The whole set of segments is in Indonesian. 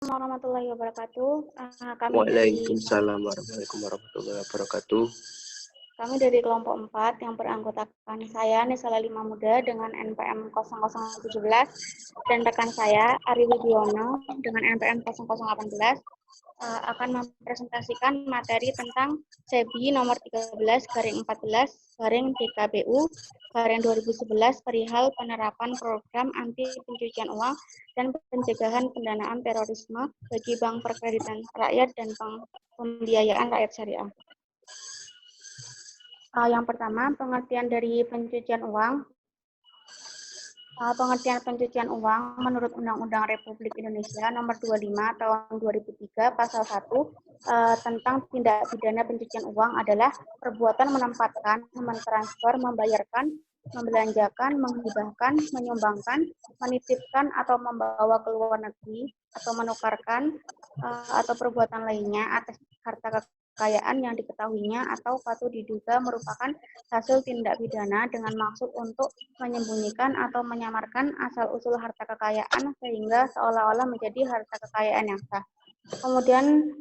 Warahmatullahi wabarakatuh. Waalaikumsalam warahmatullahi wabarakatuh. Kami dari kelompok 4 yang beranggotakan saya Nisa Lima Muda dengan NPM 0017 dan rekan saya Ari Wibiono dengan NPM 0018 akan mempresentasikan materi tentang SEBI nomor 13/14/DKBU/2011 perihal penerapan program anti pencucian uang dan pencegahan pendanaan terorisme bagi Bank Perkreditan Rakyat dan Bank Pembiayaan Rakyat Syariah. Yang pertama, pengertian dari pencucian uang. Pengertian pencucian uang menurut Undang-Undang Republik Indonesia Nomor 25 Tahun 2003 Pasal 1 tentang tindak pidana pencucian uang adalah perbuatan menempatkan, mentransfer, membayarkan, membelanjakan, menghibahkan, menyumbangkan, menitipkan atau membawa ke luar negeri atau menukarkan atau perbuatan lainnya atas harta kekayaan yang diketahuinya atau patut diduga merupakan hasil tindak pidana dengan maksud untuk menyembunyikan atau menyamarkan asal-usul harta kekayaan sehingga seolah-olah menjadi harta kekayaan yang sah. Kemudian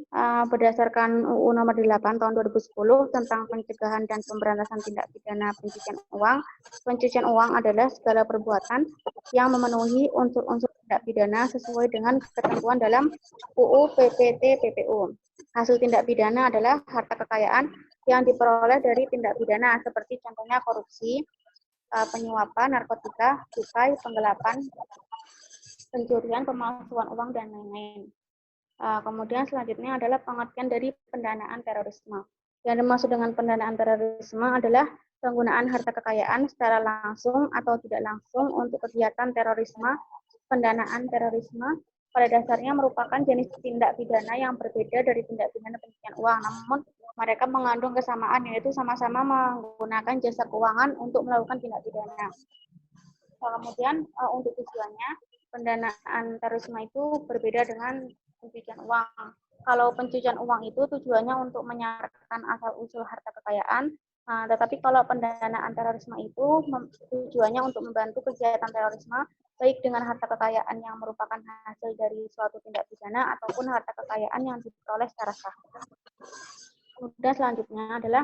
berdasarkan UU Nomor 8 Tahun 2010 tentang pencegahan dan pemberantasan tindak pidana pencucian uang adalah segala perbuatan yang memenuhi unsur-unsur tindak pidana sesuai dengan ketentuan dalam UU PPT PPU. Hasil tindak pidana adalah harta kekayaan yang diperoleh dari tindak pidana seperti contohnya korupsi, penyuapan, narkotika, cukai, penggelapan, pencurian, pemalsuan uang, dan lain-lain. Kemudian selanjutnya adalah pengertian dari pendanaan terorisme. Yang dimaksud dengan pendanaan terorisme adalah penggunaan harta kekayaan secara langsung atau tidak langsung untuk kegiatan terorisme. Pendanaan terorisme pada dasarnya merupakan jenis tindak pidana yang berbeda dari tindak pidana pencucian uang, namun mereka mengandung kesamaan, yaitu sama-sama menggunakan jasa keuangan untuk melakukan tindak pidana. Kemudian untuk tujuannya, pendanaan terorisme itu berbeda dengan pencucian uang. Kalau pencucian uang itu tujuannya untuk menyamarkan asal-usul harta kekayaan, tetapi kalau pendanaan terorisme itu tujuannya untuk membantu kegiatan terorisme, baik dengan harta kekayaan yang merupakan hasil dari suatu tindak pidana ataupun harta kekayaan yang diperoleh secara sah. Kemudian selanjutnya adalah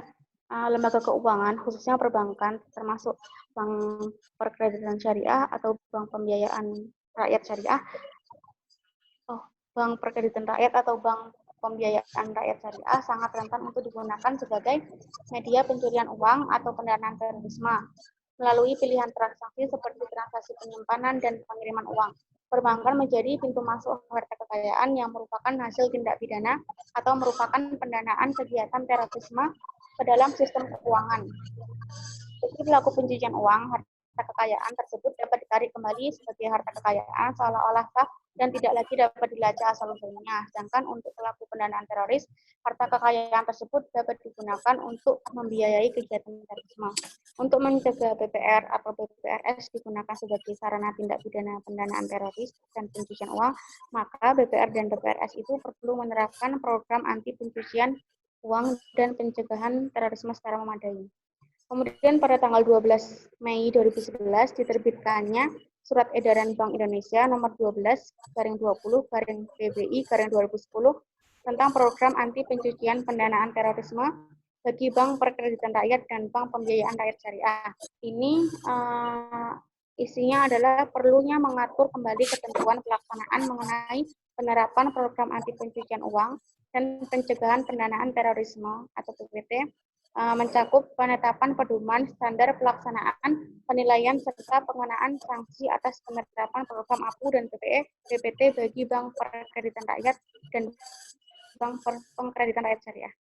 lembaga keuangan, khususnya perbankan, termasuk Bank Perkreditan Syariah atau Bank Pembiayaan Rakyat Syariah, Bank Perkreditan Rakyat atau Bank Pembiayaan Rakyat Syariah sangat rentan untuk digunakan sebagai media pencurian uang atau pendanaan terorisme melalui pilihan transaksi seperti transaksi penyimpanan dan pengiriman uang. Perbankan menjadi pintu masuk harta kekayaan yang merupakan hasil tindak pidana atau merupakan pendanaan kegiatan terorisme ke dalam sistem keuangan. Jadi pelaku pencucian uang, harta kekayaan tersebut dapat ditarik kembali sebagai harta kekayaan seolah-olah sah dan tidak lagi dapat dilacak asal-usulnya. Sedangkan untuk pelaku pendanaan teroris, harta kekayaan tersebut dapat digunakan untuk membiayai kegiatan terorisme. Untuk mencegah BPR atau BPRS digunakan sebagai sarana tindak pidana pendanaan teroris dan pencucian uang, maka BPR dan BPRS itu perlu menerapkan program anti pencucian uang dan pencegahan terorisme secara memadai. Kemudian pada tanggal 12 Mei 2011 diterbitkannya Surat Edaran Bank Indonesia nomor 12/20/PBI/2010 tentang program anti pencucian pendanaan terorisme bagi Bank Perkreditan Rakyat dan Bank Pembiayaan Rakyat Syariah. Ini isinya adalah perlunya mengatur kembali ketentuan pelaksanaan mengenai penerapan program anti pencucian uang dan pencegahan pendanaan terorisme atau PPT, mencakup penetapan pedoman standar pelaksanaan, penilaian serta pengenaan sanksi atas penerapan program APU dan PPT bagi Bank Perkreditan Rakyat dan Bank Pemkreditan Rakyat Syariah.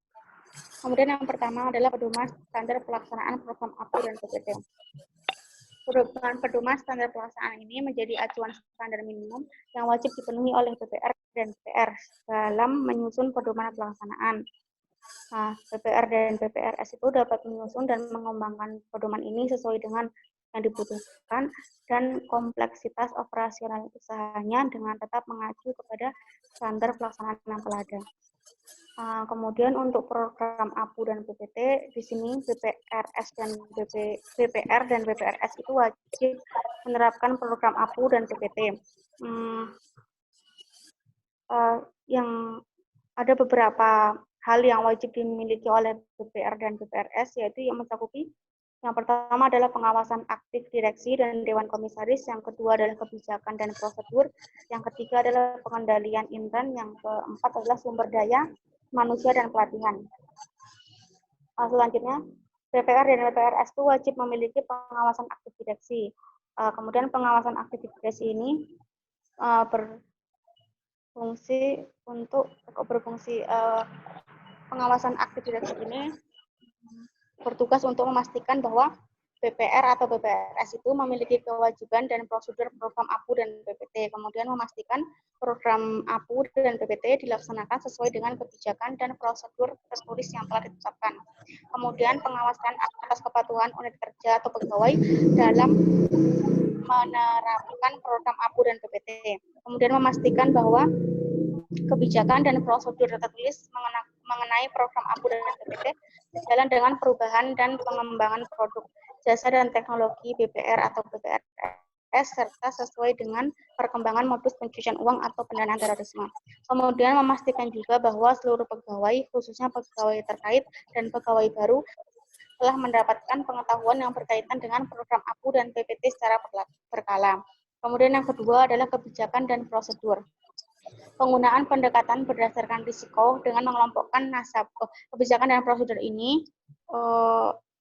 Kemudian yang pertama adalah pedoman standar pelaksanaan program APU dan PPT. Pedoman standar pelaksanaan ini menjadi acuan standar minimum yang wajib dipenuhi oleh BPR dan BPR dalam menyusun pedoman pelaksanaan. BPR dan BPRS itu dapat menyusun dan mengembangkan pedoman ini sesuai dengan yang dibutuhkan dan kompleksitas operasional usahanya dengan tetap mengacu kepada standar pelaksanaan yang telah ada. Kemudian untuk program APU dan PPT, di sini BPRS dan BPR dan BPRS itu wajib menerapkan program APU dan PPT. yang ada beberapa hal yang wajib dimiliki oleh BPR dan BPRS, yaitu yang mencakupi yang pertama adalah pengawasan aktif direksi dan dewan komisaris, yang kedua adalah kebijakan dan prosedur, yang ketiga adalah pengendalian intern, yang keempat adalah sumber daya manusia dan pelatihan. Selanjutnya, BPR dan BPRS itu wajib memiliki pengawasan aktif direksi. Kemudian pengawasan aktif direksi ini pengawasan aktif direksi ini bertugas untuk memastikan bahwa BPR atau BPRS itu memiliki kewajiban dan prosedur program APU dan PPT, kemudian memastikan program APU dan PPT dilaksanakan sesuai dengan kebijakan dan prosedur tertulis yang telah ditetapkan. Kemudian pengawasan atas kepatuhan unit kerja atau pegawai dalam menerapkan program APU dan PPT. Kemudian memastikan bahwa kebijakan dan prosedur tertulis mengenai program APU dan PPT sejalan dengan perubahan dan pengembangan produk, jasa dan teknologi BPR atau BPRS serta sesuai dengan perkembangan modus pencucian uang atau pendanaan terorisme. Kemudian memastikan juga bahwa seluruh pegawai, khususnya pegawai terkait dan pegawai baru, telah mendapatkan pengetahuan yang berkaitan dengan program APU dan PPT secara berkala. Kemudian yang kedua adalah kebijakan dan prosedur. Penggunaan pendekatan berdasarkan risiko dengan mengelompokkan nasabah. Kebijakan dan prosedur ini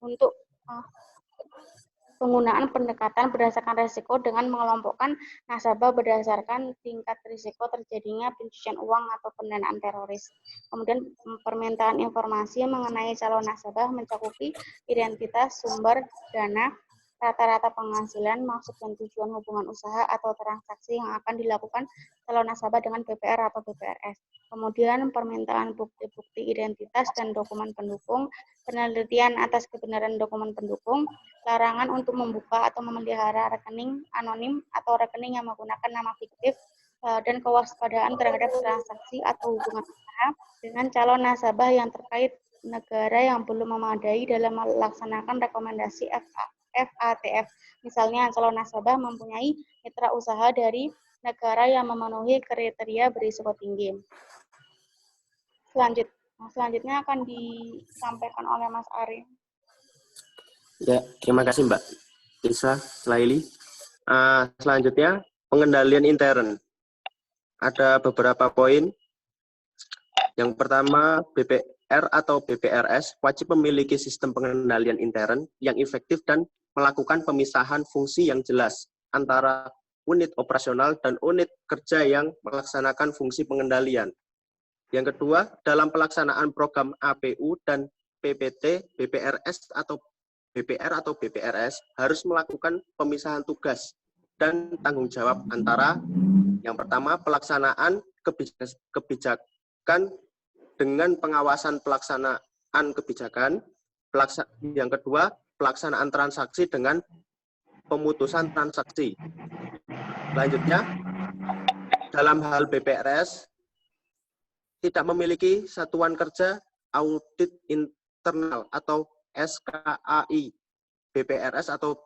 untuk penggunaan pendekatan berdasarkan risiko dengan mengelompokkan nasabah berdasarkan tingkat risiko terjadinya pencucian uang atau pendanaan teroris. Kemudian permintaan informasi mengenai calon nasabah mencakupi identitas, sumber dana, rata-rata penghasilan, maksud dan tujuan hubungan usaha atau transaksi yang akan dilakukan calon nasabah dengan BPR atau BPRS. Kemudian permintaan bukti-bukti identitas dan dokumen pendukung, penelitian atas kebenaran dokumen pendukung, larangan untuk membuka atau memelihara rekening anonim atau rekening yang menggunakan nama fiktif, dan kewaspadaan terhadap transaksi atau hubungan usaha dengan calon nasabah yang terkait negara yang belum memadai dalam melaksanakan rekomendasi FATF. Misalnya, calon nasabah mempunyai mitra usaha dari negara yang memenuhi kriteria berisiko tinggi. Selanjutnya akan disampaikan oleh Mas Ari. Ya, terima kasih Mbak Isa Laili. Selanjutnya, pengendalian intern. Ada beberapa poin. Yang pertama, BPR atau BPRS wajib memiliki sistem pengendalian intern yang efektif dan melakukan pemisahan fungsi yang jelas antara unit operasional dan unit kerja yang melaksanakan fungsi pengendalian. Yang kedua, dalam pelaksanaan program APU dan PPT, BPRS atau BPR atau BPRS harus melakukan pemisahan tugas dan tanggung jawab antara yang pertama, pelaksanaan kebijakan dengan pengawasan pelaksanaan kebijakan. Yang kedua, pelaksanaan transaksi dengan pemutusan transaksi. Selanjutnya, dalam hal BPRS, tidak memiliki satuan kerja audit internal atau SKAI. BPRS atau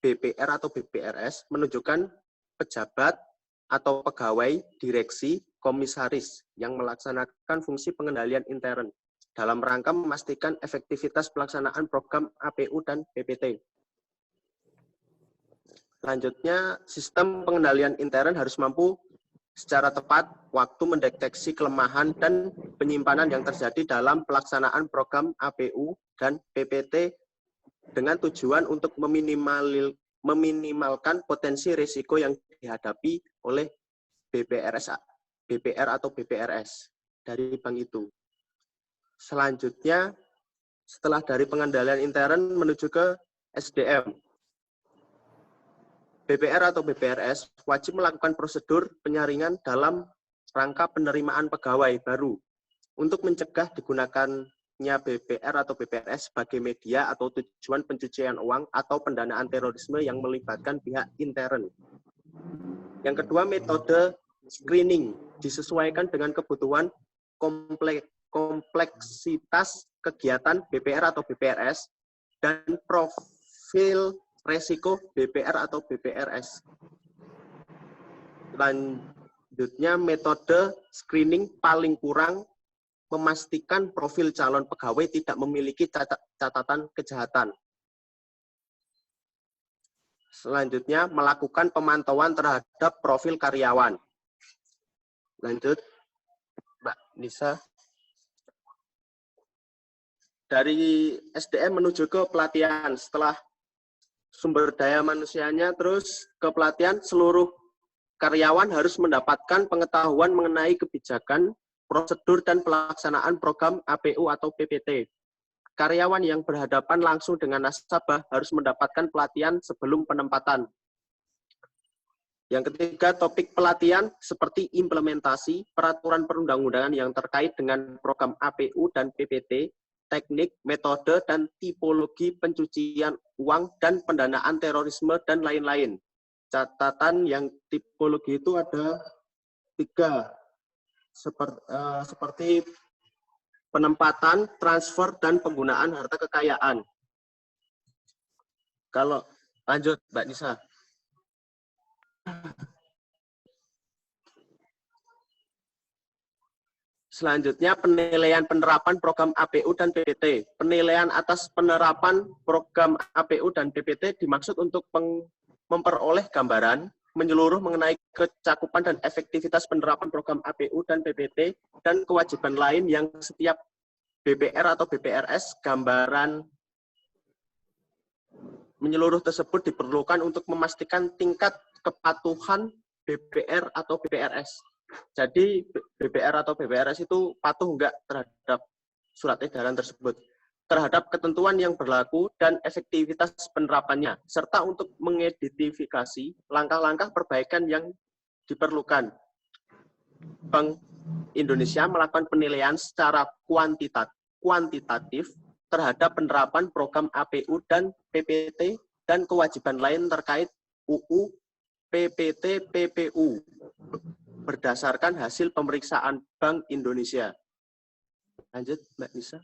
BPR atau BPRS menunjukkan pejabat atau pegawai direksi komisaris yang melaksanakan fungsi pengendalian intern dalam rangka memastikan efektivitas pelaksanaan program APU dan PPT. Selanjutnya, sistem pengendalian intern harus mampu secara tepat waktu mendeteksi kelemahan dan penyimpanan yang terjadi dalam pelaksanaan program APU dan PPT dengan tujuan untuk meminimalkan potensi risiko yang dihadapi oleh BPR atau BPRS dari bank itu. Selanjutnya, setelah dari pengendalian intern menuju ke SDM. BPR atau BPRS wajib melakukan prosedur penyaringan dalam rangka penerimaan pegawai baru untuk mencegah digunakannya BPR atau BPRS sebagai media atau tujuan pencucian uang atau pendanaan terorisme yang melibatkan pihak intern. Yang kedua, metode screening disesuaikan dengan kebutuhan kompleksitas kegiatan BPR atau BPRS dan profil resiko BPR atau BPRS. Selanjutnya, metode screening paling kurang memastikan profil calon pegawai tidak memiliki catatan kejahatan. Selanjutnya, melakukan pemantauan terhadap profil karyawan. Lanjut, Mbak Nisa. Dari SDM menuju ke pelatihan, setelah sumber daya manusianya, terus ke pelatihan, seluruh karyawan harus mendapatkan pengetahuan mengenai kebijakan, prosedur, dan pelaksanaan program APU atau PPT. Karyawan yang berhadapan langsung dengan nasabah harus mendapatkan pelatihan sebelum penempatan. Yang ketiga, topik pelatihan seperti implementasi peraturan perundang-undangan yang terkait dengan program APU dan PPT, teknik, metode, dan tipologi pencucian uang dan pendanaan terorisme, dan lain-lain. Catatan yang tipologi itu ada 3, seperti penempatan, transfer, dan penggunaan harta kekayaan. Kalau lanjut, Mbak Nisa. Selanjutnya, penilaian penerapan program APU dan PPT. Penilaian atas penerapan program APU dan PPT dimaksud untuk memperoleh gambaran menyeluruh mengenai kecakupan dan efektivitas penerapan program APU dan PPT dan kewajiban lain yang setiap BPR atau BPRS. Gambaran menyeluruh tersebut diperlukan untuk memastikan tingkat kepatuhan BPR atau BPRS. Jadi BPR atau BPRS itu patuh enggak terhadap surat edaran tersebut, terhadap ketentuan yang berlaku dan efektivitas penerapannya, serta untuk mengidentifikasi langkah-langkah perbaikan yang diperlukan. Bank Indonesia melakukan penilaian secara kuantitatif terhadap penerapan program APU dan PPT dan kewajiban lain terkait UU, PPT, PPU berdasarkan hasil pemeriksaan Bank Indonesia. Lanjut, Mbak Nisa.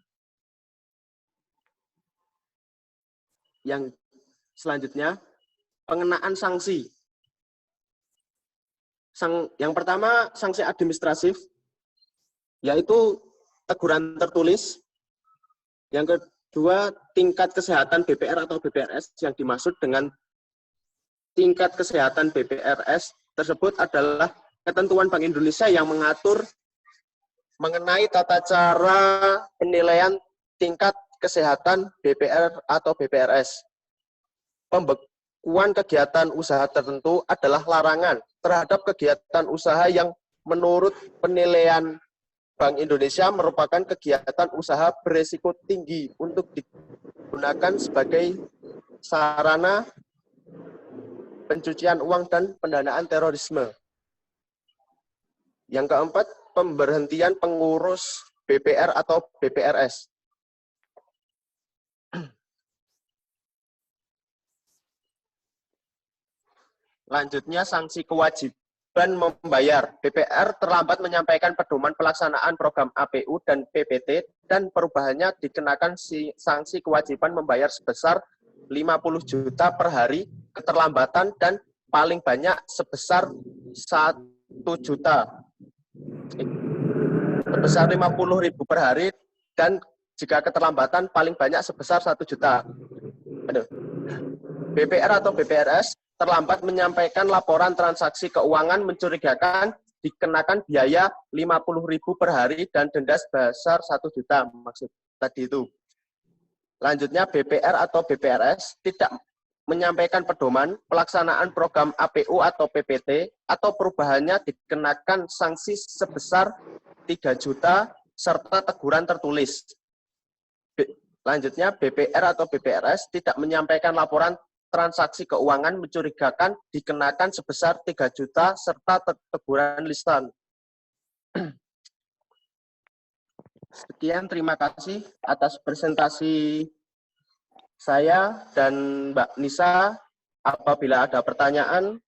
Yang selanjutnya, pengenaan sanksi. Yang pertama, sanksi administratif, yaitu teguran tertulis. Yang kedua, tingkat kesehatan BPR atau BPRS. Yang dimaksud dengan tingkat kesehatan BPRS tersebut adalah ketentuan Bank Indonesia yang mengatur mengenai tata cara penilaian tingkat kesehatan BPR atau BPRS. Pembekuan kegiatan usaha tertentu adalah larangan terhadap kegiatan usaha yang menurut penilaian Bank Indonesia merupakan kegiatan usaha beresiko tinggi untuk digunakan sebagai sarana pencucian uang dan pendanaan terorisme. Yang keempat, pemberhentian pengurus BPR atau BPRS. Lanjutnya, sanksi kewajiban membayar. BPR terlambat menyampaikan pedoman pelaksanaan program APU dan PPT dan perubahannya dikenakan sanksi kewajiban membayar sebesar 50 juta per hari, keterlambatan dan paling banyak sebesar 1 juta. Sebesar 50.000 per hari dan jika keterlambatan paling banyak sebesar 1 juta. BPR atau BPRS terlambat menyampaikan laporan transaksi keuangan mencurigakan dikenakan biaya 50.000 per hari dan denda sebesar 1 juta maksud tadi itu. Lanjutnya, BPR atau BPRS tidak menyampaikan pedoman pelaksanaan program APU atau PPT atau perubahannya dikenakan sanksi sebesar 3 juta serta teguran tertulis. Lanjutnya, BPR atau BPRS tidak menyampaikan laporan transaksi keuangan mencurigakan dikenakan sebesar 3 juta serta teguran lisan. Sekian, terima kasih atas presentasi saya dan Mbak Nisa. Apabila ada pertanyaan,